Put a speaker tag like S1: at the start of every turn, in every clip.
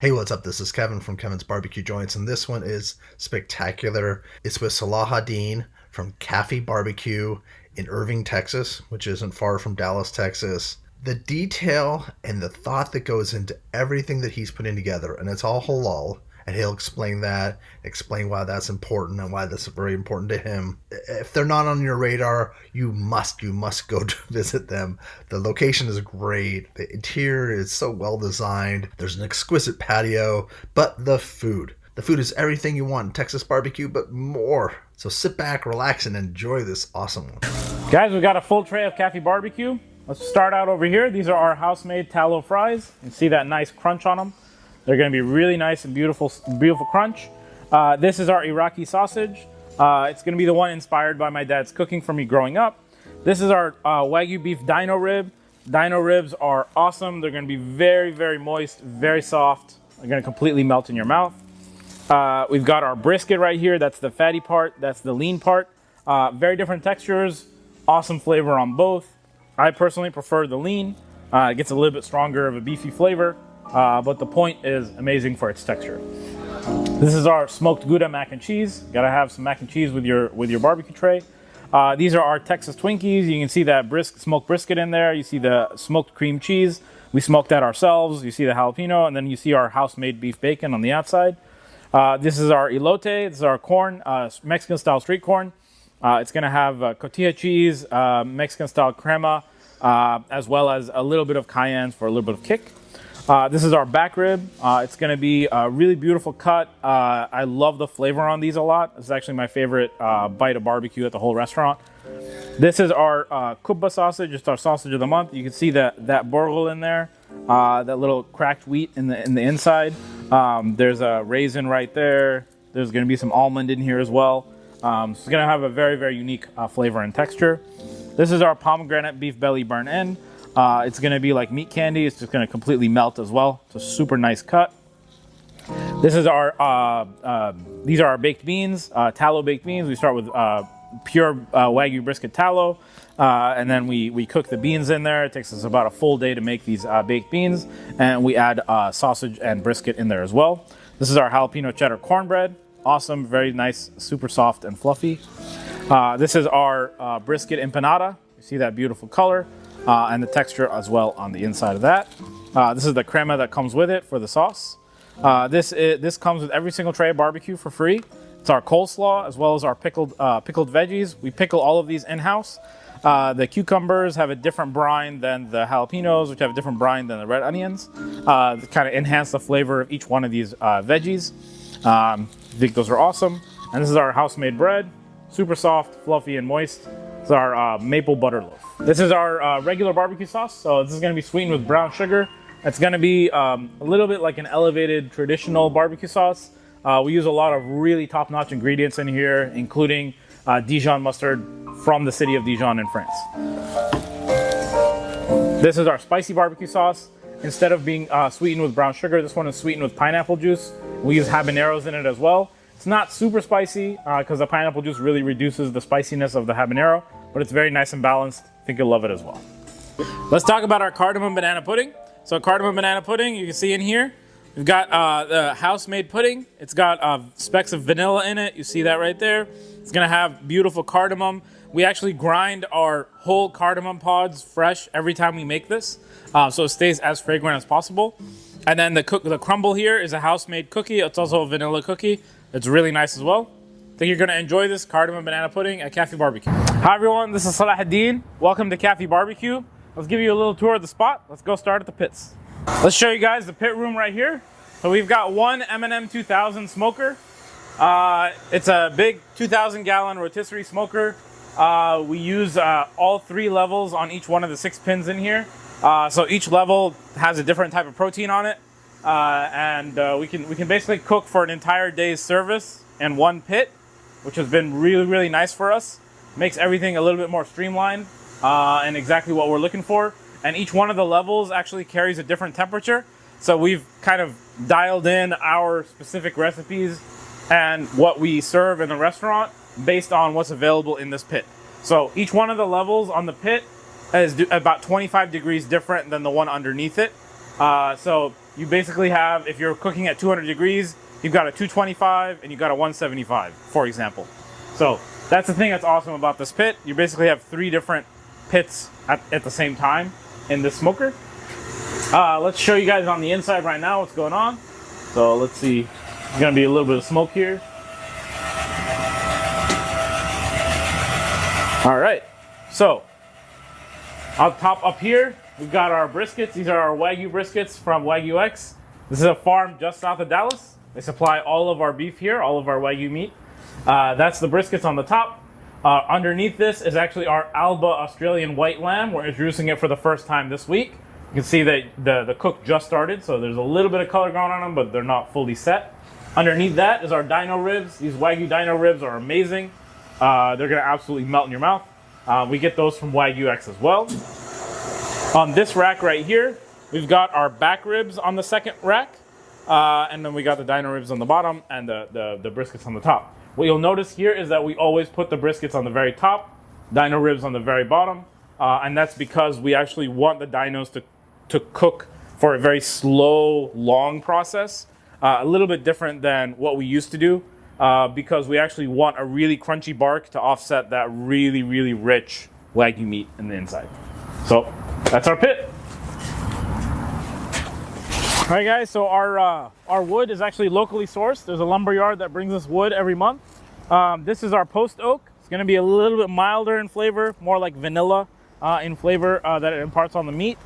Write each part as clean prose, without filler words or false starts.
S1: Hey, what's up? This is Kevin from Kevin's Barbecue Joints, and this one is spectacular. It's with Salahadin from Cafe BBQ in Irving, Texas, which isn't far from Dallas, Texas. The detail and the thought that goes into everything that he's putting together, and it's all halal, and he'll explain that, explain why that's important and why that's very important to him. If they're not on your radar, you must go to visit them. The location is great. The interior is so well designed. There's an exquisite patio, but the food is everything you want in Texas barbecue, but more. So sit back, relax, and enjoy this awesome one.
S2: Guys, we got a full tray of Cafe BBQ. Let's start out over here. These are our house-made tallow fries. You can see that nice crunch on them. They're going to be really nice and beautiful crunch. This is our Iraqi sausage. It's going to be the one inspired by my dad's cooking for me growing up. This is our Wagyu beef dino rib. Dino ribs are awesome. They're going to be very, very moist, very soft. They're going to completely melt in your mouth. We've got our brisket right here. That's the fatty part. That's the lean part. Very different textures. Awesome flavor on both. I personally prefer the lean. It gets a little bit stronger of a beefy flavor. But the point is amazing for its texture. This is our smoked Gouda mac and cheese. Gotta have some mac and cheese with your barbecue tray. These are our Texas Twinkies. You can see that smoked brisket in there. You see the smoked cream cheese. We smoked that ourselves. You see the jalapeno, and then you see our house-made beef bacon on the outside. This is our elote. This is our corn, Mexican-style street corn. It's gonna have cotija cheese, Mexican-style crema, as well as a little bit of cayenne for a little bit of kick. This is our back rib. It's going to be a really beautiful cut. I love the flavor on these a lot. It's actually my favorite bite of barbecue at the whole restaurant. This is our kubba sausage. It's our sausage of the month. You can see that burgle in there, that little cracked wheat in the inside. There's a raisin right there. There's going to be some almond in here as well. So it's going to have a very, very unique flavor and texture. This is our pomegranate beef belly burnt end. It's going to be like meat candy. It's just going to completely melt as well. It's a super nice cut. This is our, these are our baked beans, tallow baked beans. We start with pure Wagyu brisket tallow, and then we cook the beans in there. It takes us about a full day to make these baked beans, and we add sausage and brisket in there as well. This is our jalapeno cheddar cornbread. Awesome, very nice, super soft and fluffy. This is our brisket empanada. You see that beautiful color. And the texture as well on the inside of that. This is the crema that comes with it for the sauce. This comes with every single tray of barbecue for free. It's our coleslaw as well as our pickled veggies. We pickle all of these in-house. The cucumbers have a different brine than the jalapenos, which have a different brine than the red onions. To kind of enhance the flavor of each one of these veggies. I think those are awesome. And this is our house-made bread. Super soft, fluffy, and moist. It's our maple butter loaf. This is our regular barbecue sauce. So this is going to be sweetened with brown sugar. It's going to be a little bit like an elevated traditional barbecue sauce. We use a lot of really top-notch ingredients in here, including Dijon mustard from the city of Dijon in France. This is our spicy barbecue sauce. Instead of being sweetened with brown sugar, this one is sweetened with pineapple juice. We use habaneros in it as well. It's not super spicy because the pineapple juice really reduces the spiciness of the habanero, but it's very nice and balanced. I think you'll love it as well. Let's talk about our cardamom banana pudding. So cardamom banana pudding, you can see in here, we've got the house-made pudding. It's got specks of vanilla in it. You see that right there. It's gonna have beautiful cardamom. We actually grind our whole cardamom pods fresh every time we make this, so it stays as fragrant as possible. And then the crumble here is a house-made cookie. It's also a vanilla cookie. It's really nice as well. I think you're gonna enjoy this cardamom banana pudding at Cafe BBQ. Hi everyone, this is Salahadin. Welcome to Cafe BBQ. Let's give you a little tour of the spot. Let's go start at the pits. Let's show you guys the pit room right here. So we've got one M&M 2000 smoker. It's a big 2,000 gallon rotisserie smoker. We use all 3 levels on each one of the 6 pins in here. So each level has a different type of protein on it. We can basically cook for an entire day's service in one pit, which has been really, really nice for us. Makes everything a little bit more streamlined and exactly what we're looking for. And each one of the levels actually carries a different temperature. So we've kind of dialed in our specific recipes and what we serve in the restaurant based on what's available in this pit. So each one of the levels on the pit is about 25 degrees different than the one underneath it. So you basically have, if you're cooking at 200 degrees, you've got a 225 and you've got a 175, for example. So that's the thing that's awesome about this pit. You basically have 3 different pits at the same time in this smoker. Let's show you guys on the inside right now what's going on. So let's see, there's gonna be a little bit of smoke here. All right, so up here, we've got our briskets. These are our Wagyu briskets from Wagyu X. This is a farm just south of Dallas. They supply all of our beef here, all of our Wagyu meat. That's the briskets on the top. Underneath this is actually our Alba Australian white lamb. We're introducing it for the first time this week. You can see that the cook just started, so there's a little bit of color going on them, but they're not fully set. Underneath that is our dino ribs. These Wagyu dino ribs are amazing. They're gonna absolutely melt in your mouth. We get those from Wagyu X as well. On this rack right here, we've got our back ribs on the second rack, and then we got the dino ribs on the bottom and the briskets on the top. What you'll notice here is that we always put the briskets on the very top, dino ribs on the very bottom, and that's because we actually want the dinos to cook for a very slow, long process, a little bit different than what we used to do, because we actually want a really crunchy bark to offset that really, really rich Wagyu meat in the inside. So that's our pit. All right, guys, so our wood is actually locally sourced. There's a lumber yard that brings us wood every month. This is our post oak. It's gonna be a little bit milder in flavor, more like vanilla in flavor that it imparts on the meat.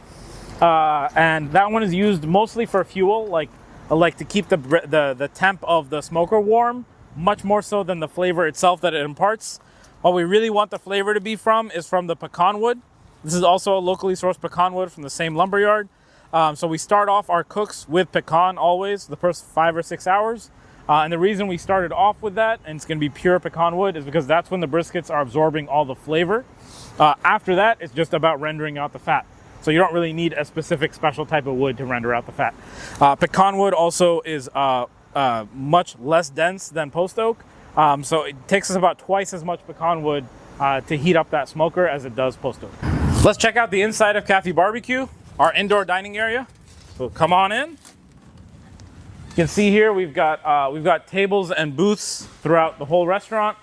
S2: And that one is used mostly for fuel, like to keep the temp of the smoker warm, much more so than the flavor itself that it imparts. What we really want the flavor to be from is from the pecan wood. This is also a locally sourced pecan wood from the same lumber yard. So we start off our cooks with pecan always, the first 5 or 6 hours. And the reason we started off with that, and it's gonna be pure pecan wood, is because that's when the briskets are absorbing all the flavor. After that, it's just about rendering out the fat. So you don't really need a specific special type of wood to render out the fat. Pecan wood also is much less dense than post oak. So it takes us about twice as much pecan wood to heat up that smoker as it does post oak. Let's check out the inside of Cafe BBQ, our indoor dining area. So come on in. You can see here we've got tables and booths throughout the whole restaurant.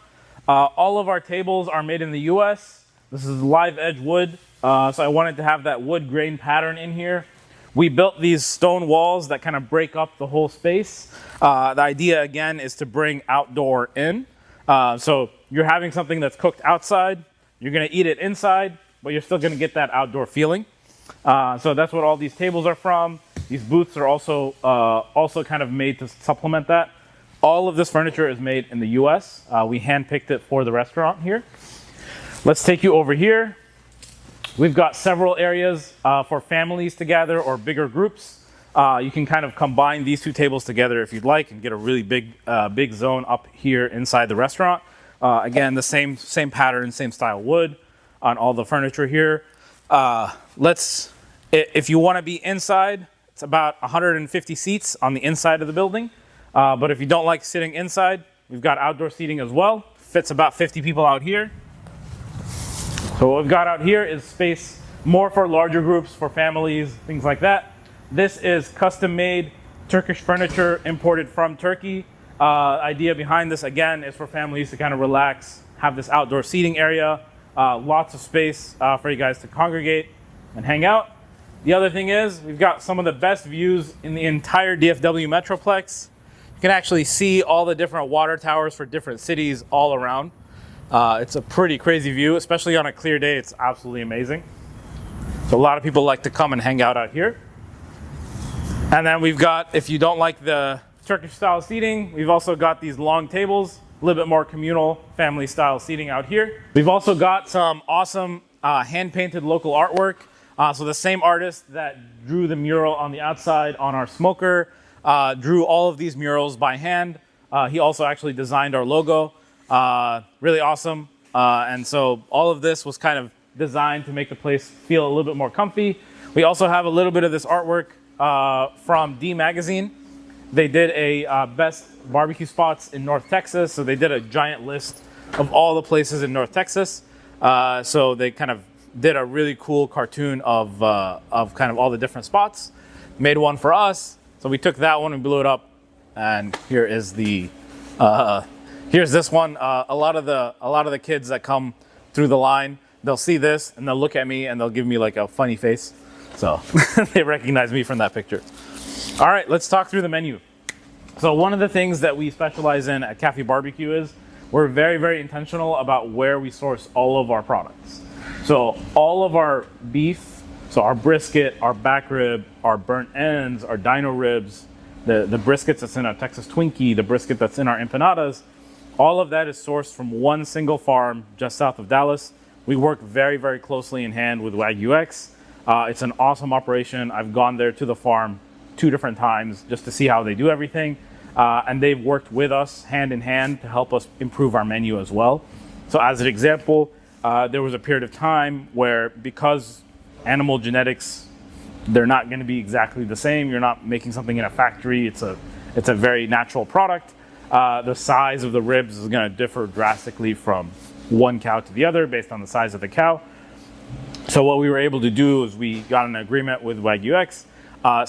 S2: All of our tables are made in the US. This is live edge wood, so I wanted to have that wood grain pattern in here. We built these stone walls that kind of break up the whole space. The idea again is to bring outdoor in. So you're having something that's cooked outside, you're gonna eat it inside, but you're still gonna get that outdoor feeling. So that's what all these tables are from. These booths are also kind of made to supplement that. All of this furniture is made in the US. We handpicked it for the restaurant here. Let's take you over here. We've got several areas for families to gather or bigger groups. You can kind of combine these 2 tables together if you'd like and get a really big zone up here inside the restaurant. Again, the same pattern, same style wood on all the furniture here. If you want to be inside, it's about 150 seats on the inside of the building. But if you don't like sitting inside, we've got outdoor seating as well. Fits about 50 people out here. So what we've got out here is space more for larger groups, for families, things like that. This is custom made Turkish furniture imported from Turkey. Idea behind this again is for families to kind of relax, have this outdoor seating area, lots of space for you guys to congregate and hang out. The other thing is we've got some of the best views in the entire DFW Metroplex. You can actually see all the different water towers for different cities all around. It's a pretty crazy view, especially on a clear day. It's absolutely amazing. So a lot of people like to come and hang out here. And then we've got, if you don't like the Turkish style seating, we've also got these long tables, a little bit more communal family style seating out here. We've also got some awesome hand painted local artwork. So the same artist that drew the mural on the outside on our smoker drew all of these murals by hand. He also actually designed our logo. Really awesome. And so all of this was kind of designed to make the place feel a little bit more comfy. We also have a little bit of this artwork from D Magazine. They did a best barbecue spots in North Texas. So they did a giant list of all the places in North Texas. So they kind of did a really cool cartoon of kind of all the different spots. Made one for us, So we took that one and blew it up, and here is the here's this one. A lot of the kids that come through the line, they'll see this and they'll look at me and they'll give me like a funny face. So they recognize me from that picture. All right, let's talk through the menu. So one of the things that we specialize in at Cafe BBQ is we're very, very intentional about where we source all of our products. So all of our beef, so our brisket, our back rib, our burnt ends, our dino ribs, the briskets that's in our Texas Twinkie, the brisket that's in our empanadas, all of that is sourced from one single farm just south of Dallas. We work very, very closely in hand with Wagyu X. It's an awesome operation. I've gone there to the farm 2 different times just to see how they do everything. And they've worked with us hand in hand to help us improve our menu as well. So as an example, there was a period of time where, because animal genetics, they're not going to be exactly the same. You're not making something in a factory. It's a very natural product. The size of the ribs is going to differ drastically from one cow to the other based on the size of the cow. So what we were able to do is we got an agreement with Wagyu X,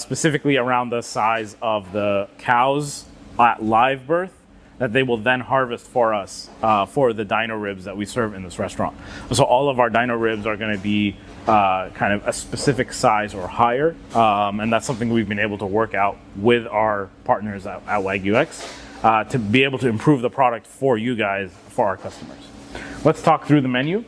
S2: specifically around the size of the cows at live birth, that they will then harvest for us for the dino ribs that we serve in this restaurant. So all of our dino ribs are going to be kind of a specific size or higher, and that's something we've been able to work out with our partners at Wagyu X to be able to improve the product for you guys, for our customers. Let's talk through the menu.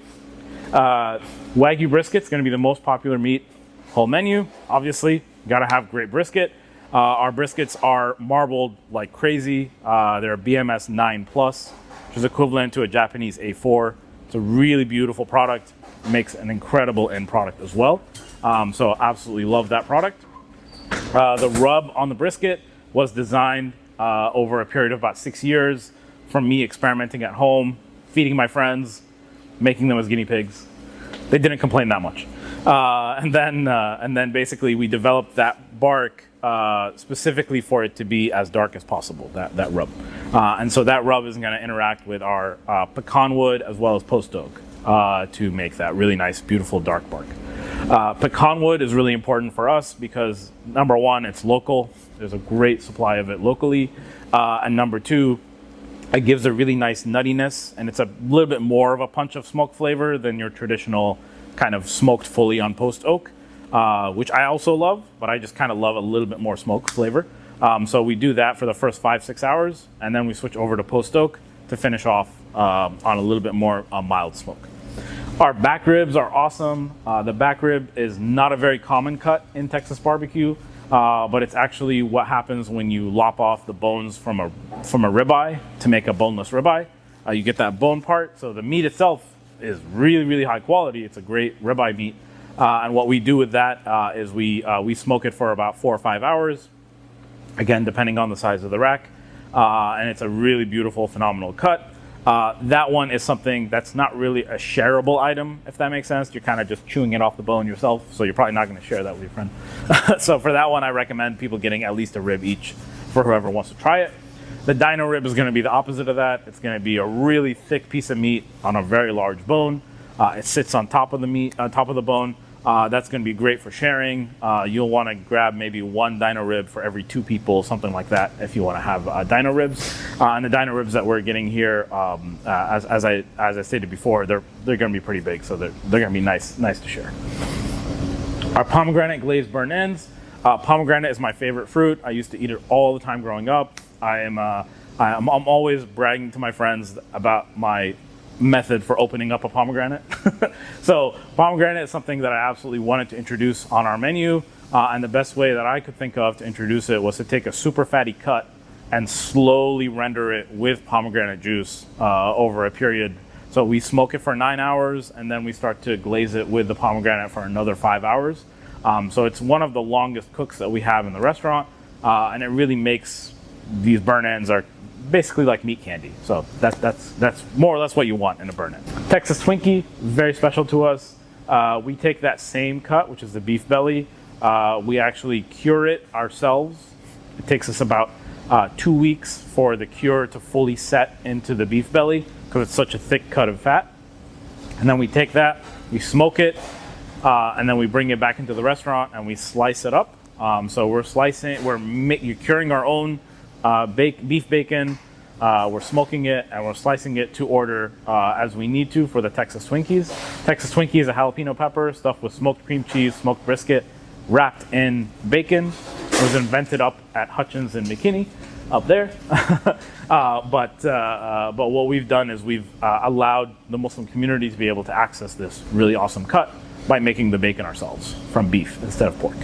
S2: Wagyu brisket's going to be the most popular meat. Whole menu, obviously, got to have great brisket. Our briskets are marbled like crazy. They're BMS 9+, which is equivalent to a Japanese A4. It's a really beautiful product. It makes an incredible end product as well. So absolutely love that product. The rub on the brisket was designed over a period of about 6 years from me experimenting at home, feeding my friends, making them as guinea pigs. They didn't complain that much. And then basically we developed that bark specifically for it to be as dark as possible, that rub. And so that rub is going to interact with our pecan wood as well as post oak to make that really nice, beautiful dark bark. Pecan wood is really important for us because, number one, it's local. There's a great supply of it locally. And number two, it gives a really nice nuttiness, and it's a little bit more of a punch of smoke flavor than your traditional kind of smoked fully on post oak, which I also love, but I just kind of love a little bit more smoke flavor. So we do that for the first 5-6 hours, and then we switch over to post oak to finish off on a little bit more mild smoke. Our back ribs are awesome. The back rib is not a very common cut in Texas barbecue, but it's actually what happens when you lop off the bones from a ribeye to make a boneless ribeye. You get that bone part, so the meat itself is really, really high quality. It's a great ribeye meat. And what we do with that is we smoke it for about 4 or 5 hours, again, depending on the size of the rack. And it's a really beautiful, phenomenal cut. That one is something that's not really a shareable item, if that makes sense. You're kind of just chewing it off the bone yourself, so you're probably not going to share that with your friend. So for that one, I recommend people getting at least a rib each for whoever wants to try it. The dino rib is going to be the opposite of that. It's going to be a really thick piece of meat on a very large bone. It sits on top of the meat, on top of the bone. That's going to be great for sharing. You'll want to grab maybe 1 dino rib for every 2 people, something like that, if you want to have dino ribs. And the dino ribs that we're getting here, as I stated before, they're going to be pretty big, so they're going to be nice to share. Our pomegranate glazed burnt ends. Pomegranate is my favorite fruit. I used to eat it all the time growing up. I'm always bragging to my friends about my method for opening up a pomegranate. So pomegranate is something that I absolutely wanted to introduce on our menu, and the best way that I could think of to introduce it was to take a super fatty cut and slowly render it with pomegranate juice over a period. So we smoke it for 9 hours, and then we start to glaze it with the pomegranate for another 5 hours. So it's one of the longest cooks that we have in the restaurant, and it really makes these burnt ends are basically like meat candy. So that's more or less what you want in a burnt end. Texas Twinkie, very special to us. We take that same cut, which is the beef belly. We actually cure it ourselves. It takes us about 2 weeks for the cure to fully set into the beef belly because it's such a thick cut of fat. And then we take that, we smoke it, and then we bring it back into the restaurant and we slice it up. So we're curing our own beef bacon. We're smoking it and we're slicing it to order as we need to for the Texas Twinkies. Texas Twinkie is a jalapeno pepper stuffed with smoked cream cheese, smoked brisket, wrapped in bacon. It was invented up at Hutchins in McKinney, up there. But what we've done is we've allowed the Muslim community to be able to access this really awesome cut by making the bacon ourselves from beef instead of pork.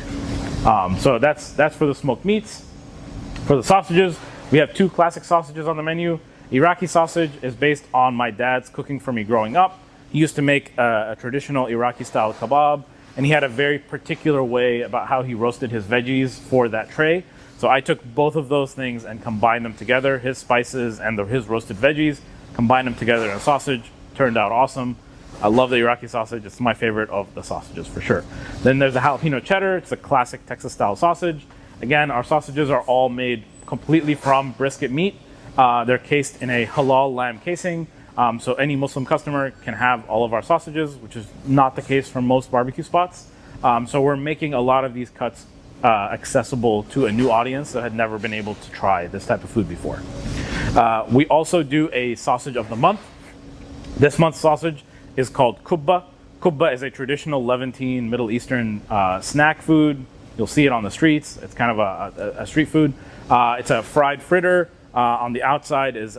S2: So that's for the smoked meats. For the sausages, we have 2 classic sausages on the menu. Iraqi sausage is based on my dad's cooking for me growing up. He used to make a traditional Iraqi style kebab, and he had a very particular way about how he roasted his veggies for that tray. So I took both of those things and combined them together, his spices and his roasted veggies, combined them together in a sausage. Turned out awesome. I love the Iraqi sausage. It's my favorite of the sausages for sure. Then there's the jalapeno cheddar. It's a classic Texas style sausage. Again, our sausages are all made completely from brisket meat. They're cased in a halal lamb casing. So any Muslim customer can have all of our sausages, which is not the case for most barbecue spots. So we're making a lot of these cuts accessible to a new audience that had never been able to try this type of food before. We also do a sausage of the month. This month's sausage is called kubba. Kubba is a traditional Levantine Middle Eastern snack food. You'll see it on the streets. It's kind of a street food. It's a fried fritter. On the outside is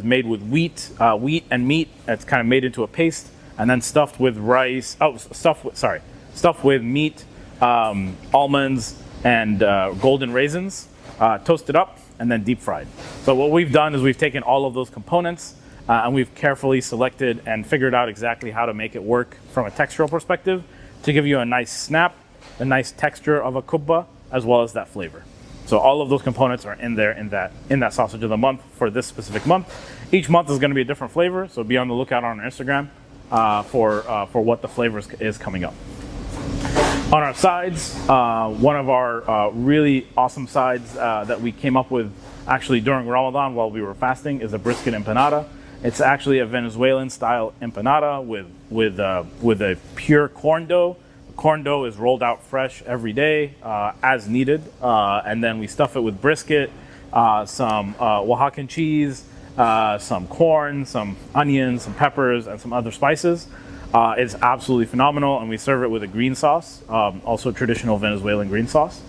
S2: made with wheat and meat. It's kind of made into a paste and then stuffed with rice. Stuffed with meat, almonds, and golden raisins, toasted up and then deep fried. So what we've done is we've taken all of those components and we've carefully selected and figured out exactly how to make it work from a textural perspective to give you a nice snap, a nice texture of a kubba, as well as that flavor. So all of those components are in there in that sausage of the month for this specific month. Each month is going to be a different flavor, so be on the lookout on our Instagram for what the flavor is coming up. On our sides, one of our really awesome sides that we came up with actually during Ramadan while we were fasting is a brisket empanada. It's actually a Venezuelan style empanada with a pure corn dough. Corn dough is rolled out fresh every day as needed, and then we stuff it with brisket, some Oaxacan cheese, some corn, some onions, some peppers, and some other spices. It's absolutely phenomenal, and we serve it with a green sauce, also traditional Venezuelan green sauce.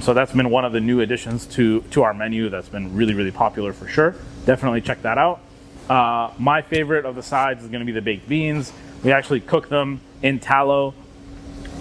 S2: So that's been one of the new additions to our menu that's been really, really popular for sure. Definitely check that out. My favorite of the sides is going to be the baked beans. We actually cook them in tallow.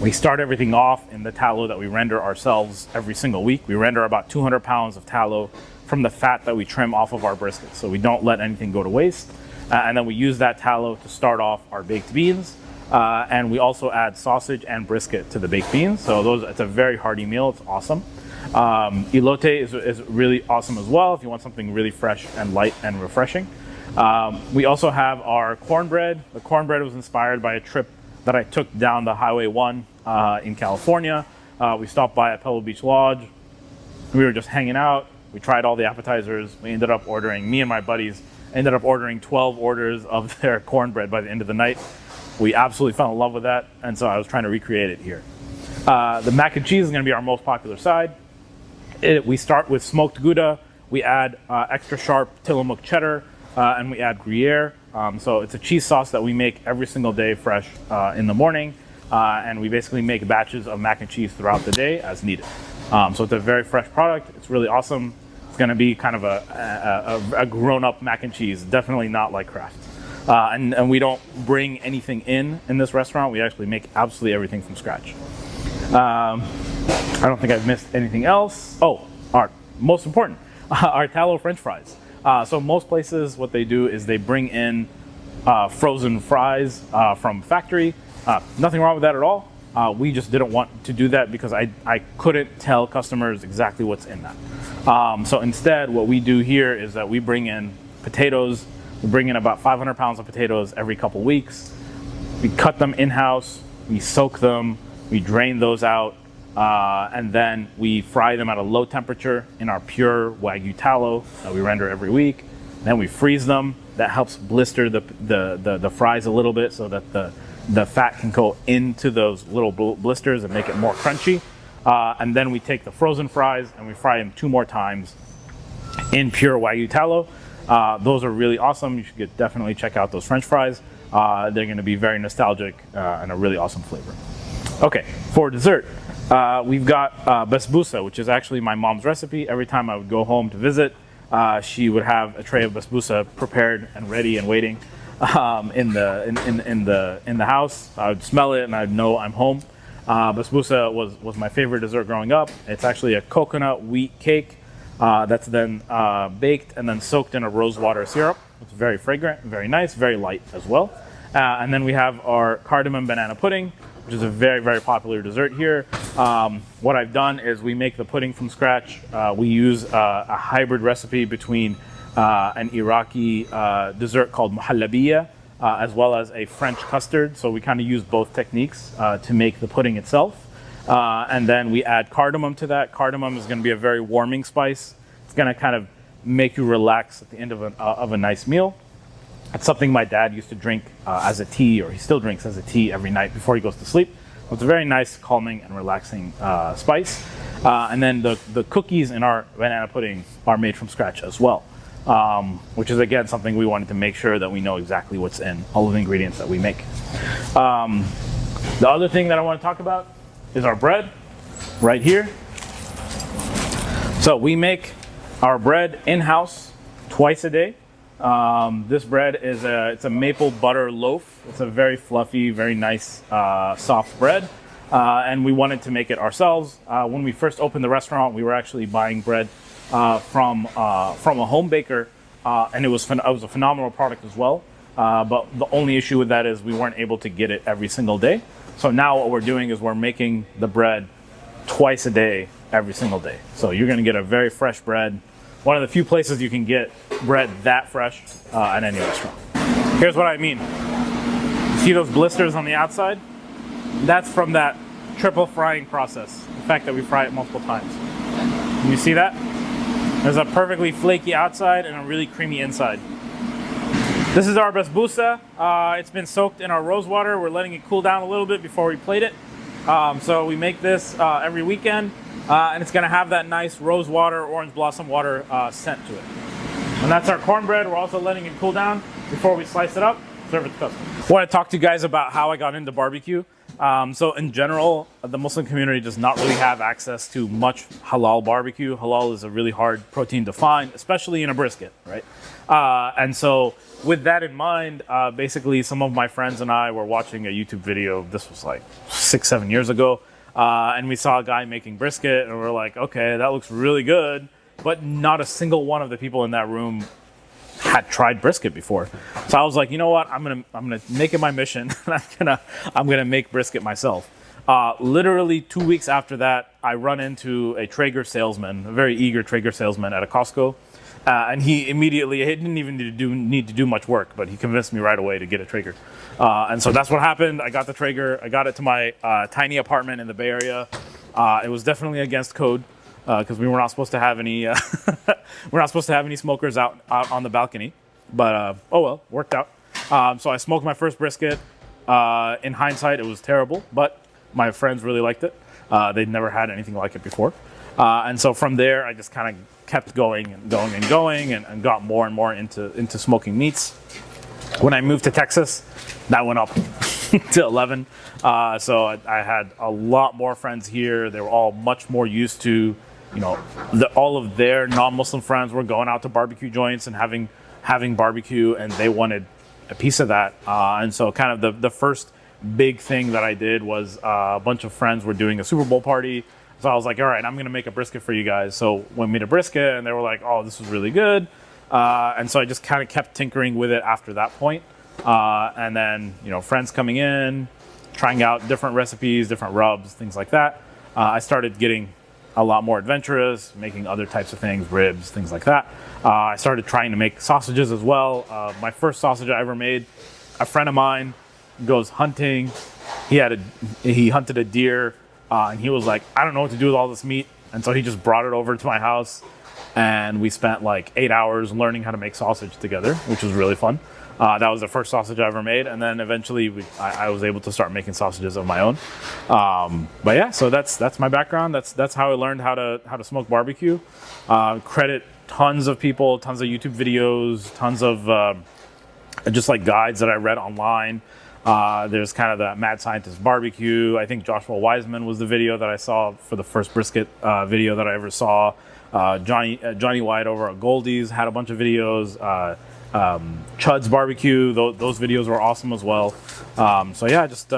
S2: We start everything off in the tallow that we render ourselves every single week. We render about 200 pounds of tallow from the fat that we trim off of our brisket, so we don't let anything go to waste. And then we use that tallow to start off our baked beans. And we also add sausage and brisket to the baked beans. So it's a very hearty meal. It's awesome. Elote is really awesome as well if you want something really fresh and light and refreshing. We also have our cornbread. The cornbread was inspired by a trip that I took down the Highway 1 in California. We stopped by at Pebble Beach Lodge. We were just hanging out. We tried all the appetizers. Me and my buddies ended up ordering 12 orders of their cornbread by the end of the night. We absolutely fell in love with that, and so I was trying to recreate it here. The mac and cheese is going to be our most popular side. We start with smoked Gouda. We add extra sharp Tillamook cheddar, and we add Gruyere. So it's a cheese sauce that we make every single day fresh in the morning, and we basically make batches of mac and cheese throughout the day as needed. So it's a very fresh product. It's really awesome. It's going to be kind of a grown-up mac and cheese, definitely not like Kraft. And we don't bring anything in this restaurant. We actually make absolutely everything from scratch. I don't think I've missed anything else. Oh, our most important, our tallow French fries. So most places, what they do is they bring in frozen fries from factory. Nothing wrong with that at all. We just didn't want to do that because I couldn't tell customers exactly what's in that. So instead, what we do here is that we bring in potatoes. We bring in about 500 pounds of potatoes every couple weeks. We cut them in-house. We soak them. We drain those out. And then we fry them at a low temperature in our pure Wagyu tallow that we render every week. Then we freeze them. That helps blister the fries a little bit so that the fat can go into those little blisters and make it more crunchy. And then we take the frozen fries and we fry them 2 more times in pure Wagyu tallow. Those are really awesome. You should definitely check out those French fries. They're going to be very nostalgic and a really awesome flavor. Okay, for dessert, we've got basbousa, which is actually my mom's recipe. Every time I would go home to visit, she would have a tray of basbousa prepared and ready and waiting in the house. I would smell it and I'd know I'm home. Basbousa was my favorite dessert growing up. It's actually a coconut wheat cake that's then baked and then soaked in a rosewater syrup. It's very fragrant, very nice, very light as well. And then we have our cardamom banana pudding, which is a very, very popular dessert here. What I've done is we make the pudding from scratch. We use a hybrid recipe between an Iraqi dessert called muhallabiya, as well as a French custard. So we kind of use both techniques to make the pudding itself. And then we add cardamom to that. Cardamom is going to be a very warming spice. It's going to kind of make you relax at the end of a nice meal. It's something my dad used to drink as a tea, or he still drinks as a tea every night before he goes to sleep. So it's a very nice, calming, and relaxing spice. And then the cookies in our banana pudding are made from scratch as well, which is, again, something we wanted to make sure that we know exactly what's in all of the ingredients that we make. The other thing that I want to talk about is our bread right here. So we make our bread in-house twice a day. This bread is it's a maple butter loaf. It's a very fluffy, very nice, soft bread. And we wanted to make it ourselves. When we first opened the restaurant, we were actually buying bread from a home baker, and it was a phenomenal product as well. But the only issue with that is we weren't able to get it every single day. So now what we're doing is we're making the bread twice a day, every single day. So you're going to get a very fresh bread. One of the few places you can get bread that fresh at any restaurant. Here's what I mean. You see those blisters on the outside? That's from that triple frying process. The fact that we fry it multiple times. Can you see that? There's a perfectly flaky outside and a really creamy inside. This is our basbousa. It's been soaked in our rose water. We're letting it cool down a little bit before we plate it. So we make this every weekend, and it's gonna have that nice rose water, orange blossom water scent to it. And that's our cornbread. We're also letting it cool down before we slice it up, serve it to customers. I want to talk to you guys about how I got into barbecue. So in general, the Muslim community does not really have access to much halal barbecue. Halal is a really hard protein to find, especially in a brisket, right? And so with that in mind, basically some of my friends and I were watching a YouTube video. This was like 6-7 years ago. And we saw a guy making brisket and we're like, okay, that looks really good. But not a single one of the people in that room had tried brisket before. So I was like, you know what? I'm gonna make it my mission. I'm gonna make brisket myself. Literally 2 weeks after that, I run into a Traeger salesman, a very eager Traeger salesman at a Costco. And he didn't even need to do much work, but he convinced me right away to get a Traeger. And so that's what happened. I got the Traeger. I got it to my tiny apartment in the Bay Area. It was definitely against code because we were not supposed to have any smokers out on the balcony. But oh well, worked out. So I smoked my first brisket. In hindsight, it was terrible, but my friends really liked it. They'd never had anything like it before. And so from there, I just kind of kept going and got more and more into smoking meats. When I moved to Texas, that went up to 11. So I had a lot more friends here. They were all much more used to, all of their non-Muslim friends were going out to barbecue joints and having barbecue, and they wanted a piece of that. And so kind of the first big thing that I did was a bunch of friends were doing a Super Bowl party. So I was like, all right, I'm going to make a brisket for you guys. So we made a brisket and they were like, oh, this is really good. And so I just kind of kept tinkering with it after that point. And then, friends coming in, trying out different recipes, different rubs, things like that. I started getting a lot more adventurous, making other types of things, ribs, things like that. I started trying to make sausages as well. My first sausage I ever made, a friend of mine goes hunting. He hunted a deer. And he was like, I don't know what to do with all this meat. And so he just brought it over to my house. And we spent like 8 hours learning how to make sausage together, which was really fun. That was the first sausage I ever made, and then eventually I was able to start making sausages of my own. But yeah, so that's my background. That's how I learned how to smoke barbecue. Credit tons of people, tons of YouTube videos, tons of just like guides that I read online. There's kind of the Mad Scientist Barbecue. I think Joshua Wiseman was the video that I saw for the first brisket video that I ever saw. Johnny White over at Goldie's had a bunch of videos. Chud's Barbecue, those videos were awesome as well. So yeah, just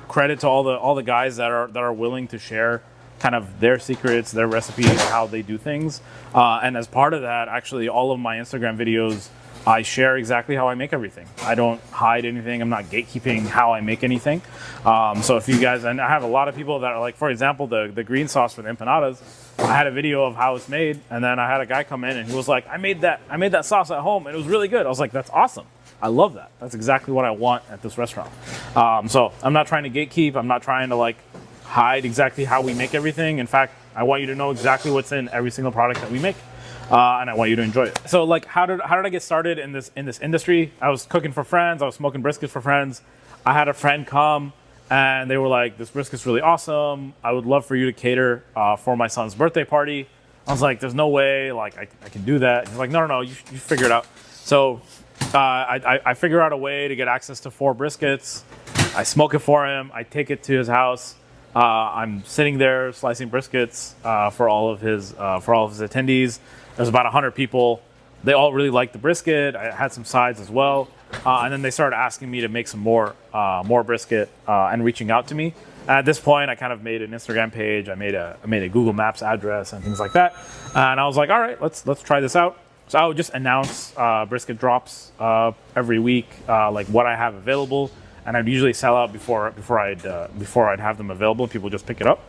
S2: credit to all the guys that are willing to share kind of their secrets, their recipes, how they do things. And as part of that, actually, all of my Instagram videos, I share exactly how I make everything. I don't hide anything. I'm not gatekeeping how I make anything. So if you guys, and I have a lot of people that are like, for example, the green sauce for the empanadas, I had a video of how it's made, and then I had a guy come in and he was like, I made that sauce at home and it was really good. I was like, that's awesome. I love that. That's exactly what I want at this restaurant. So I'm not trying to gatekeep. I'm not trying to like hide exactly how we make everything. In fact, I want you to know exactly what's in every single product that we make. And I want you to enjoy it. So like, how did I get started in this industry? I was cooking for friends. I was smoking briskets for friends. I had a friend come and they were like, this brisket's really awesome. I would love for you to cater for my son's birthday party. I was like, there's no way, like I can do that. He's like, no, you figure it out. So I figure out a way to get access to 4 briskets. I smoke it for him. I take it to his house. I'm sitting there slicing briskets for all of his attendees. There's about 100 people. They all really liked the brisket. I had some sides as well. And then they started asking me to make some more brisket and reaching out to me. And at this point, I kind of made an Instagram page. I made a Google Maps address and things like that. And I was like, all right, let's try this out. So I would just announce brisket drops every week, like what I have available. And I'd usually sell out before I'd have them available. People just pick it up.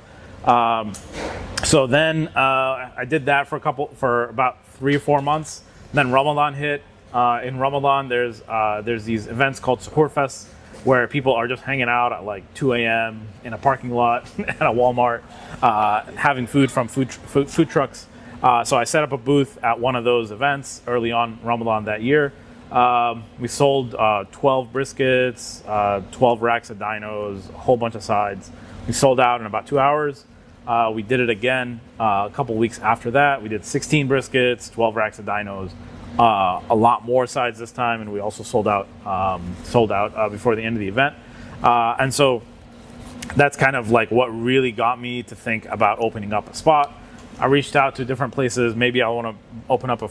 S2: So then I did that for about 3 or 4 months. Then Ramadan hit. In Ramadan, there's these events called Suhoor Fest where people are just hanging out at like 2 a.m. in a parking lot at a Walmart, having food from food trucks. So I set up a booth at one of those events early on Ramadan that year. We sold 12 briskets, 12 racks of dinos, a whole bunch of sides. We sold out in about 2 hours. We did it again a couple weeks after that. We did 16 briskets, 12 racks of dinos, a lot more sides this time, and we also sold out before the end of the event. And so that's kind of like what really got me to think about opening up a spot. I reached out to different places. Maybe I want to open up a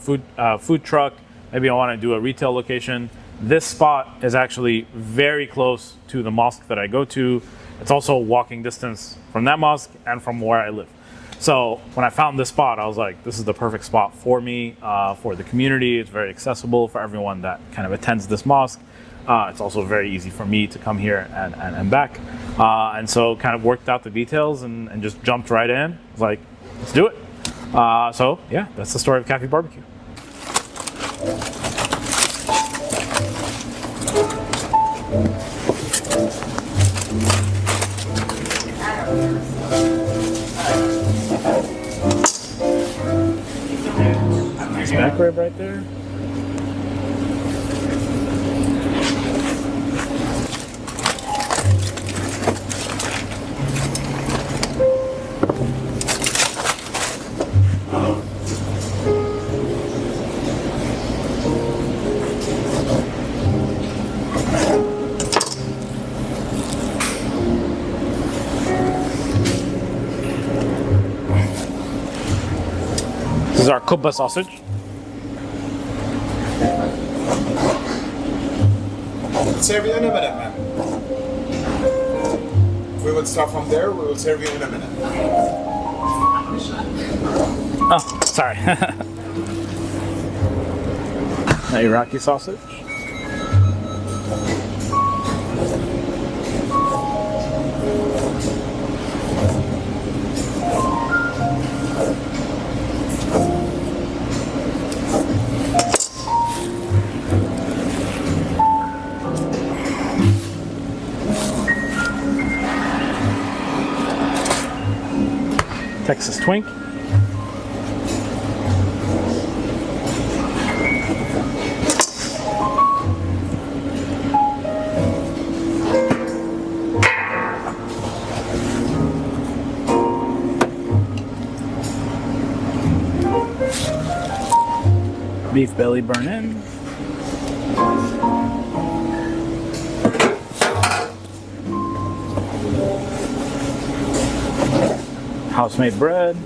S2: food truck. Maybe I want to do a retail location. This spot is actually very close to the mosque that I go to. It's also walking distance from that mosque and from where I live. So when I found this spot, I was like, this is the perfect spot for me, for the community. It's very accessible for everyone that kind of attends this mosque. It's also very easy for me to come here and back. And so kind of worked out the details and just jumped right in. I was like, let's do it. So yeah, that's the story of Cafe BBQ. Nice back rib right there. This is our kubba sausage.
S3: Serve you in a minute, man. We will start from there. We will serve you in a minute.
S2: Oh, sorry. Iraqi sausage. Texas twink. Beef belly burn in. House-made bread.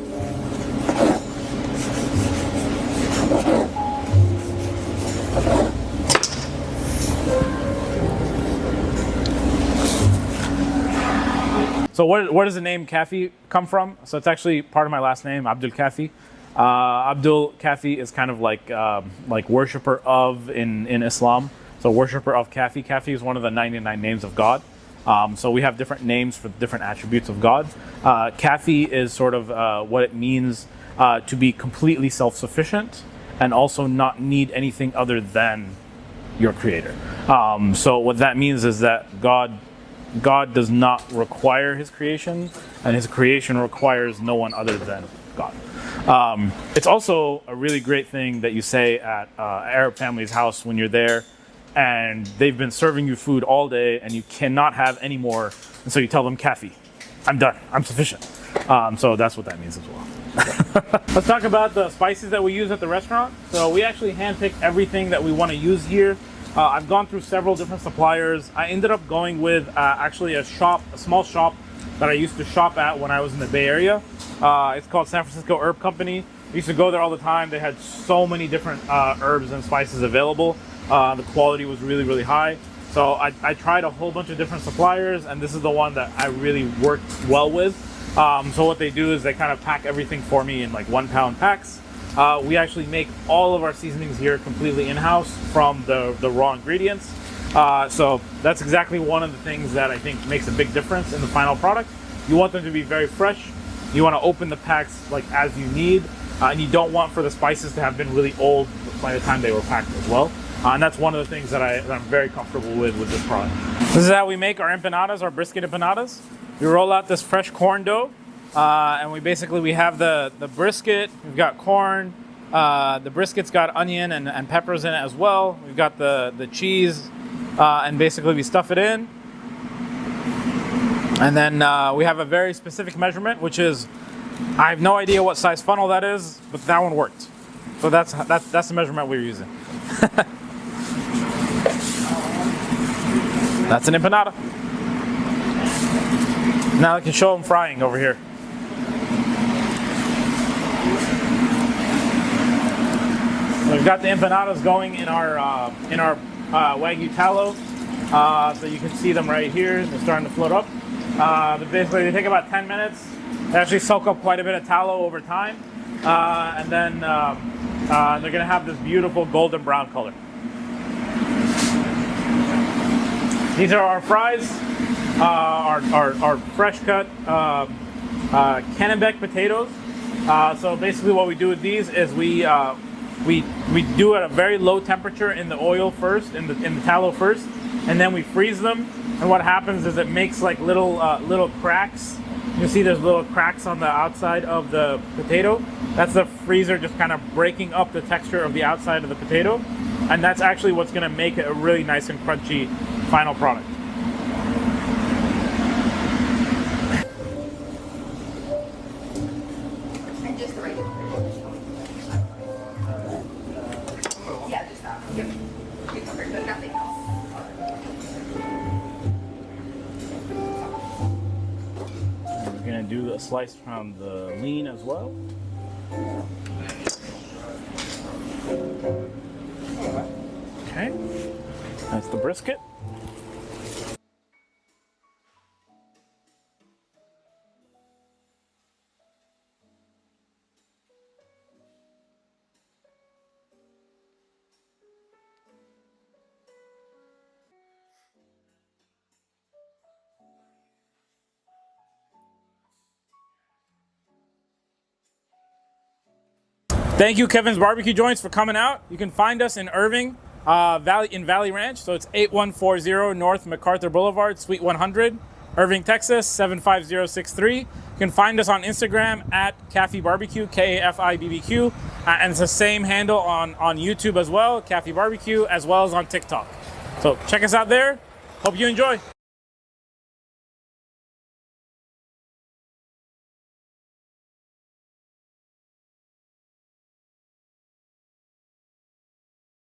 S2: So where does the name Kafi come from? So it's actually part of my last name, Abdul-Kafi. Abdul-Kafi is kind of like worshiper of in Islam. So worshiper of Kafi. Kafi is one of the 99 names of God. So we have different names for different attributes of God. Kafi is sort of what it means to be completely self-sufficient and also not need anything other than your creator. So what that means is that God does not require his creation, and his creation requires no one other than God. It's also a really great thing that you say at Arab family's house when you're there and they've been serving you food all day and you cannot have any more, and so you tell them, Kafi, I'm done, I'm sufficient. So that's what that means as well. Let's talk about the spices that we use at the restaurant. So we actually handpick everything that we want to use here. I've gone through several different suppliers. I ended up going with actually a small shop that I used to shop at when I was in the Bay Area. It's called San Francisco Herb Company. I used to go there all the time. They had so many different herbs and spices available. The quality was really, really high. So I tried a whole bunch of different suppliers, and this is the one that I really worked well with. So what they do is they kind of pack everything for me in like 1 pound packs. We actually make all of our seasonings here completely in-house from the raw ingredients. So that's exactly one of the things that I think makes a big difference in the final product. You want them to be very fresh. You want to open the packs like as you need, and you don't want for the spices to have been really old by the time they were packed as well. And that's one of the things that I'm very comfortable with this product. This is how we make our empanadas, our brisket empanadas. We roll out this fresh corn dough, and we have the brisket. We've got corn. The brisket's got onion and peppers in it as well. We've got the cheese, and basically we stuff it in. And then we have a very specific measurement, which is, I have no idea what size funnel that is, but that one worked. So that's the measurement we're using. That's an empanada. Now I can show them frying over here. So we've got the empanadas going in our Wagyu tallow. So you can see them right here. They're starting to float up. But basically, they take about 10 minutes. They actually soak up quite a bit of tallow over time. And then they're going to have this beautiful golden brown color. These are our fries, our fresh cut Kennebec potatoes. So basically what we do with these is we do it at a very low temperature in the oil first, in the tallow first, and then we freeze them. And what happens is it makes like little cracks. You see there's little cracks on the outside of the potato. That's the freezer just kind of breaking up the texture of the outside of the potato. And that's actually what's gonna make it a really nice and crunchy final product.
S4: And just the right. Yeah, just that. Yep. You covered, but nothing else.
S2: We're gonna do a slice from the lean as well. Okay, that's the brisket. Thank you, Kevin's Barbecue Joints, for coming out. You can find us in Irving, Valley Ranch. So it's 8140 North MacArthur Boulevard, Suite 100, Irving, Texas, 75063. You can find us on Instagram at Cafe BBQ, Kafi BBQ, and it's the same handle on YouTube as well, Cafe BBQ, as well as on TikTok. So check us out there. Hope you enjoy.